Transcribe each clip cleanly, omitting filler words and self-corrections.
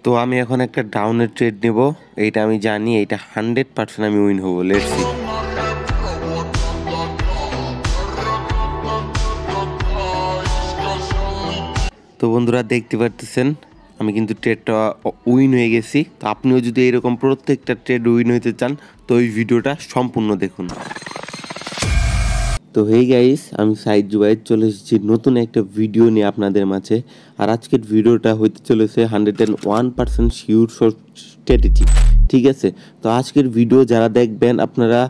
তো আমি এখন একটা ডাউনের ট্রেড নেব, এইটা আমি জানি, এইটা 100% আমি উইন হবো। Let's see. তো বন্ধুরা দেখতে পারতেছেন আমি কিন্তু ট্রেডটা উইন হয়ে গেছি। তো আপনিও যদি এরকম প্রত্যেকটা ট্রেড উইন হইতে চান তো এই ভিডিওটা সম্পূর্ণ দেখুন। তো হেই গাইস, আমি সাইদ জুবাইর চলে এসেছি নতুন একটা ভিডিও নিয়ে আপনাদের মাঝে। আর আজকের ভিডিওটা হইতে চলেছে 101% শিওর শট স্ট্র্যাটেজি, ঠিক আছে? তো আজকের ভিডিও যারা দেখবেন আপনারা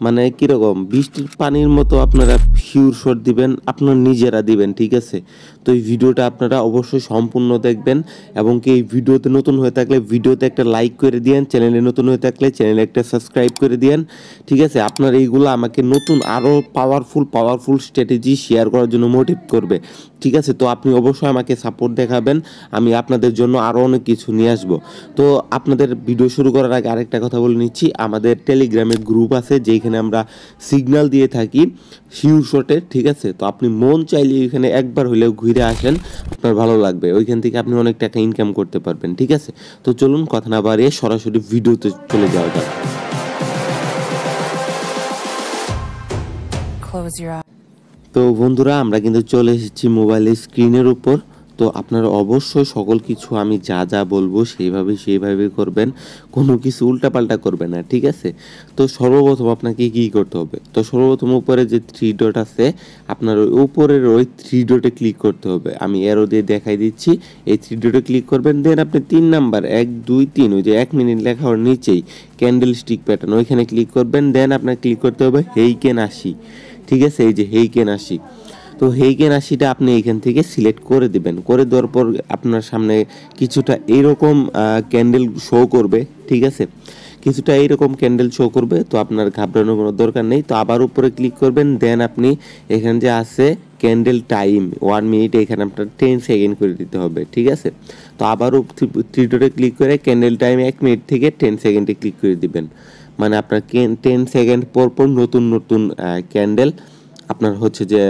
মানে কীরকম বৃষ্টির পানির মতো আপনারা শিওর শট দিবেন, আপনারা নিজেরা দিবেন, ঠিক আছে? তো এই ভিডিওটা আপনারা অবশ্যই সম্পূর্ণ দেখবেন এবং কি এই ভিডিওতে নতুন হয়ে থাকলে ভিডিওতে একটা লাইক করে দিয়েন, চ্যানেলে নতুন হয়ে থাকলে চ্যানেলে একটা সাবস্ক্রাইব করে দিয়েন, ঠিক আছে? আপনার এইগুলো আমাকে নতুন আরও পাওয়ারফুল স্ট্র্যাটেজি শেয়ার করার জন্য মোটিভ করবে, ঠিক আছে? তো আপনি অবশ্যই আমাকে সাপোর্ট দেখাবেন, আমি আপনাদের জন্য আরও অনেক কিছু নিয়ে আসবো। তো আপনাদের ভিডিও শুরু করার আগে আরেকটা কথা বলে নিচ্ছি, আমাদের টেলিগ্রামে গ্রুপ আছে যেখানে আমরা সিগন্যাল দিয়ে থাকি শিওর শটের, ঠিক আছে? তো আপনি মন চাইলে এখানে একবার হলেও ঘুরে আসেন, আপনার ভালো লাগবে, ওইখান থেকে আপনি অনেক টাকা ইনকাম করতে পারবেন, ঠিক আছে? তো চলুন কথা না বাড়িয়ে সরাসরি ভিডিওতে চলে যাওয়া যাক। তো বন্ধুরা আমরা কিন্তু চলে এসেছি মোবাইলের স্ক্রিনের উপর। তো আপনারা অবশ্যই সকল কিছু আমি যা যা বলবো সেইভাবে করবেন, কোনো কিছু উল্টাপাল্টা করবেন না, ঠিক আছে? তো সর্বপ্রথম আপনাকে কি করতে হবে, তো সর্বপ্রথম উপরে যে 3 ডট আছে আপনার ওই উপরের ওই 3 ডটে ক্লিক করতে হবে, আমি অ্যারো দিয়ে দেখাই দিচ্ছি। এই 3 ডটে ক্লিক করবেন, দেন আপনি 3 নাম্বার 1 2 3 ওই যে 1 মিনিট লেখা ওর নিচেই ক্যান্ডেল স্টিক প্যাটার্ন ওইখানে ক্লিক করবেন, দেন আপনার ক্লিক করতে হবে হেইকেন 80, ঠিক আছে? এই যে হেইকেন 80, তো হেইকেন 80টা আপনি এইখান থেকে সিলেক্ট করে দিবেন। করে দেওয়ার পর আপনার সামনে কিছুটা এইরকম ক্যান্ডেল শো করবে, ঠিক আছে? কিছুটা এইরকম ক্যান্ডেল শো করবে, তো আপনার ঘাবড়ানোর কোনো দরকার নেই। তো আবার উপরে ক্লিক করবেন, দেন আপনি এখানে যে আছে ক্যান্ডেল টাইম 1 মিনিট, এখানে আপনার 10 সেকেন্ড করে দিতে হবে, ঠিক আছে? তো আবারও 3 ডটে ক্লিক করে ক্যান্ডেল টাইম 1 মিনিট থেকে 10 সেকেন্ডে ক্লিক করে দিবেন, মানে আপনার 10 সেকেন্ড পর পর নতুন ক্যান্ডেল আপনার হচ্ছে যে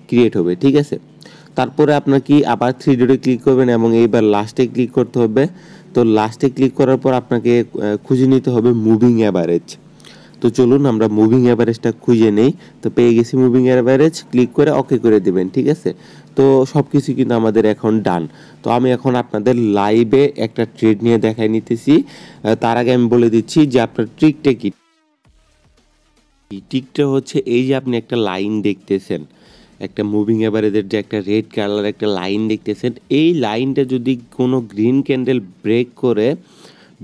ক্রিয়েট হবে, ঠিক আছে? তারপরে আপনার কি আবার 3 ডটে ক্লিক করবেন এবং এইবার লাস্টে ক্লিক করতে হবে। তো লাস্টে ক্লিক করার পর আপনাকে খুঁজে নিতে হবে মুভিং অ্যাভারেজ। তো চলুন আমরা মুভিং অ্যাভারেজটা খুঁজে নেই। তো পেয়ে গেছি মুভিং অ্যাভারেজ, ক্লিক করে ওকে করে দিবেন, ঠিক আছে? তো সব কিছু কিন্তু আমাদের এখন ডান। তো আমি এখন আপনাদের লাইভে একটা ট্রেড নিয়ে দেখাই নিতেছি। তার আগে আমি বলে দিচ্ছি যে আপনার ট্রিকটা কি। ট্রিকটা হচ্ছে এই যে আপনি একটা লাইন দেখতেছেন, একটা মুভিং অ্যাভারেজের যে একটা রেড কালার একটা লাইন দেখতেছেন, এই লাইনটা যদি কোনো গ্রিন ক্যান্ডেল ব্রেক করে,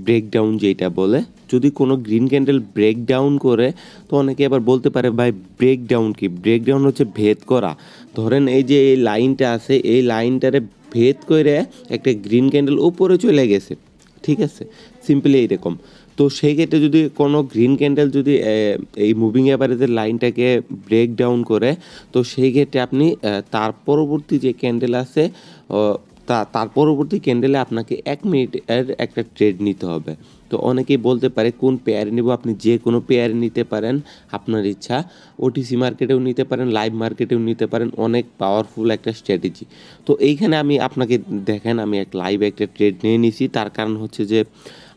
ব্রেকডাউন যেটা বলে, যদি কোনো গ্রিন ক্যান্ডেল ব্রেকডাউন করে, তো অনেকে আবার বলতে পারে ভাই ব্রেকডাউন কি? ব্রেকডাউন হচ্ছে ভেদ করা। ধরেন এই যে এই লাইনটা আছে, এই লাইনটারে ভেদ করে একটা গ্রিন ক্যান্ডেল উপরে চলে গেছে, ঠিক আছে? সিম্পলি এইরকম। তো সেই ক্ষেত্রে যদি কোনো গ্রিন ক্যান্ডেল যদি এই মুভিং অ্যাভারেজের লাইনটাকে ব্রেক ডাউন করে, তো সেই ক্ষেত্রে আপনি তার পরবর্তী যে ক্যান্ডেল আছে তার পরবর্তী ক্যান্ডেলে আপনাকে 1 মিনিটের একটা ট্রেড নিতে হবে। তো অনেকেই বলতে পারে কোন পেয়ারে নেব, আপনি যে কোনো পেয়ারে নিতে পারেন, আপনার ইচ্ছা। ওটিসি মার্কেটেও নিতে পারেন, লাইভ মার্কেটেও নিতে পারেন, অনেক পাওয়ারফুল একটা স্ট্র্যাটেজি। তো এইখানে আমি আপনাকে দেখেন আমি এক লাইভ একটা ট্রেড নিয়ে নিছি, তার কারণ হচ্ছে যে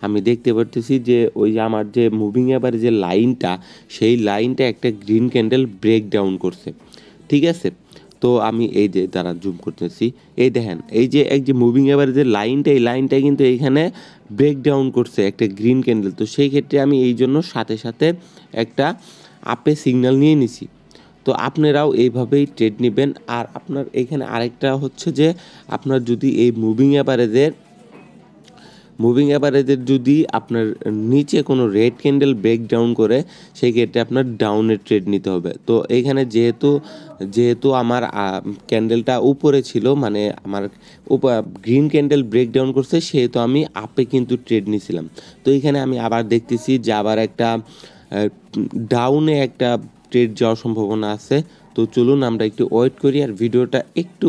আমি দেখতে পারতেছি যে ওই যে আমার যে মুভিং অ্যাভারেজের লাইনটা, সেই লাইনটা একটা গ্রিন ক্যান্ডেল ব্রেক ডাউন করছে, ঠিক আছে? তো আমি এই যে দ্বারা জুম করতেছি, এই দেখেন এই যে এক যে মুভিং অ্যাভারেজের লাইনটা, এই লাইনটা কিন্তু এইখানে ব্রেক ডাউন করছে একটা গ্রিন ক্যান্ডেল। তো সেই ক্ষেত্রে আমি এই জন্য সাথে সাথে একটা আপে সিগন্যাল নিয়ে নিছি। তো আপনারাও এইভাবেই ট্রেড নেবেন। আর আপনার এখানে আরেকটা হচ্ছে যে আপনার যদি এই মুভিং অ্যাভারেজের যদি আপনার নিচে কোনো রেড ক্যান্ডেল ব্রেক ডাউন করে, সেই ক্ষেত্রে আপনার ডাউনের ট্রেড নিতে হবে। তো এইখানে যেহেতু আমার ক্যান্ডেলটা উপরে ছিল, মানে আমার গ্রিন ক্যান্ডেল ব্রেক ডাউন করছে, সেহেতু আমি আপে কিন্তু ট্রেড নিয়েছিলাম। তো এইখানে আমি আবার দেখতেছি যে আবার একটা ডাউনে একটা ট্রেড যাওয়ার সম্ভাবনা আছে। তো চলুন আমরা একটু ওয়েট করি, আর ভিডিওটা একটু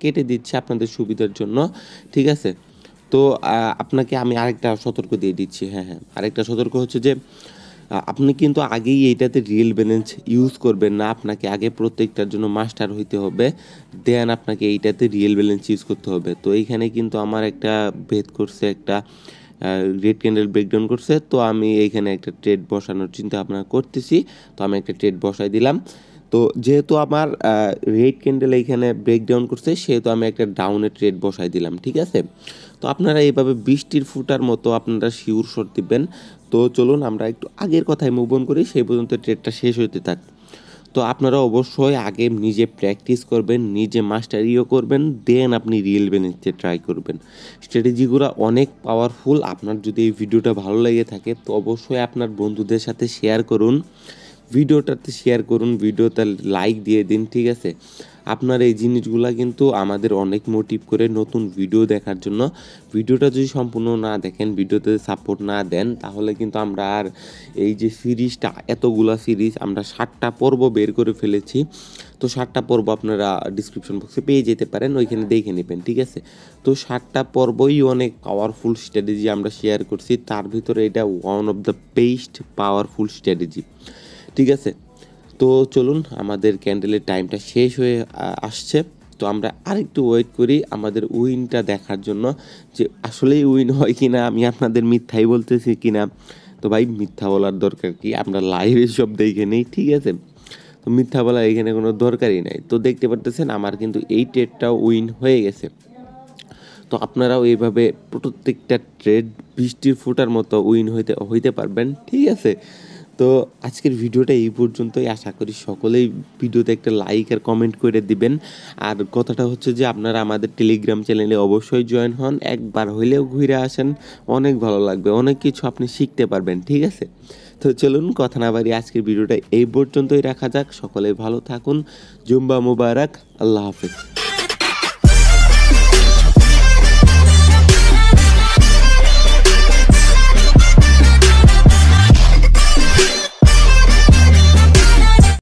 কেটে দিচ্ছি আপনাদের সুবিধার জন্য, ঠিক আছে? তো আপনাকে আমি আরেকটা সতর্ক দিয়ে দিচ্ছি, হ্যাঁ, আরেকটা সতর্ক হচ্ছে যে আপনি কিন্তু আগেই এইটাতে রিয়েল ব্যালেন্স ইউজ করবেন না, আপনাকে আগে প্রত্যেকটার জন্য মাস্টার হইতে হবে, দেন আপনাকে এইটাতে রিয়েল ব্যালেন্স ইউজ করতে হবে। তো এইখানে কিন্তু আমার একটা ভেদ করছে, একটা রেড ক্যান্ডেল ব্রেকডাউন করছে, তো আমি এইখানে একটা ট্রেড বসানোর চিন্তা ভাবনা করতেছি। তো আমি একটা ট্রেড বসাই দিলাম। তো যেহেতু আমার রেড ক্যান্ডেল এইখানে ব্রেকডাউন করছে, সেহেতু আমি একটা ডাউনের ট্রেড বসাই দিলাম, ঠিক আছে। তো আপনারা এইভাবে বৃষ্টির ফুটার মতো আপনারা শিওর শট দিবেন। তো চলুন আমরা একটু আগের কথায় মুভ অন করি, সেই পর্যন্ত ট্রেডটা শেষ হইতে থাক। তো আপনারা অবশ্যই আগে নিজে প্র্যাকটিস করবেন, নিজে মাস্টারিও করবেন, দেন আপনি রিয়েল ব্যালেন্সে ট্রাই করবেন। স্ট্র্যাটেজিগুলো অনেক পাওয়ারফুল। আপনার যদি এই ভিডিওটা ভালো লেগে থাকে তো অবশ্যই আপনার বন্ধুদের সাথে শেয়ার করুন, ভিডিওটাতে শেয়ার করুন, ভিডিওতে লাইক দিয়ে দিন, ঠিক আছে। আপনার এই জিনিসগুলা কিন্তু আমাদের অনেক মোটিভ করে নতুন ভিডিও দেখার জন্য। ভিডিওটা যদি সম্পূর্ণ না দেখেন, ভিডিওতে সাপোর্ট না দেন, তাহলে কিন্তু আমরা আর এই যে সিরিজটা, এতগুলা সিরিজ আমরা 7টা পর্ব বের করে ফেলেছি। তো 7টা পর্ব আপনারা ডিসক্রিপশন বক্সে পেয়ে যেতে পারেন, ওইখানে দেখে নেবেন, ঠিক আছে। তো 7টা পর্বই অনেক পাওয়ারফুল স্ট্র্যাটেজি আমরা শেয়ার করছি, তার ভিতরে এটা one of the best powerful strategy, ঠিক আছে। তো চলুন, আমাদের ক্যান্ডেলের টাইমটা শেষ হয়ে আসছে। তো আমরা আরেকটু ওয়েট করি আমাদের উইনটা দেখার জন্য, যে আসলেই উইন হয় কি না, আমি আপনাদের মিথ্যাই বলতেছি কি না। তো ভাই মিথ্যা বলার দরকার কি, আমরা লাইভে সব দেখে নেই, ঠিক আছে। তো মিথ্যা বলা এখানে কোনো দরকারই নাই। তো দেখতে পারতেছেন আমার কিন্তু এই ট্রেডটাও উইন হয়ে গেছে। তো আপনারাও এইভাবে প্রত্যেকটা ট্রেড বৃষ্টির ফুটার মতো উইন হইতে পারবেন, ঠিক আছে। তো আজকের ভিডিওটা এই পর্যন্তই। আশা করি সকলেই ভিডিওতে একটা লাইক আর কমেন্ট করে দিবেন। আর কথাটা হচ্ছে যে আপনারা আমাদের টেলিগ্রাম চ্যানেলে অবশ্যই জয়েন হন, একবার হইলেও ঘুরে আসেন, অনেক ভালো লাগবে, অনেক কিছু আপনি শিখতে পারবেন, ঠিক আছে। তো চলুন কথা না বাড়িয়ে আজকের ভিডিওটা এই পর্যন্তই রাখা যাক। সকলে ভালো থাকুন, জুম্বা মুবারক, আল্লাহ হাফেজ।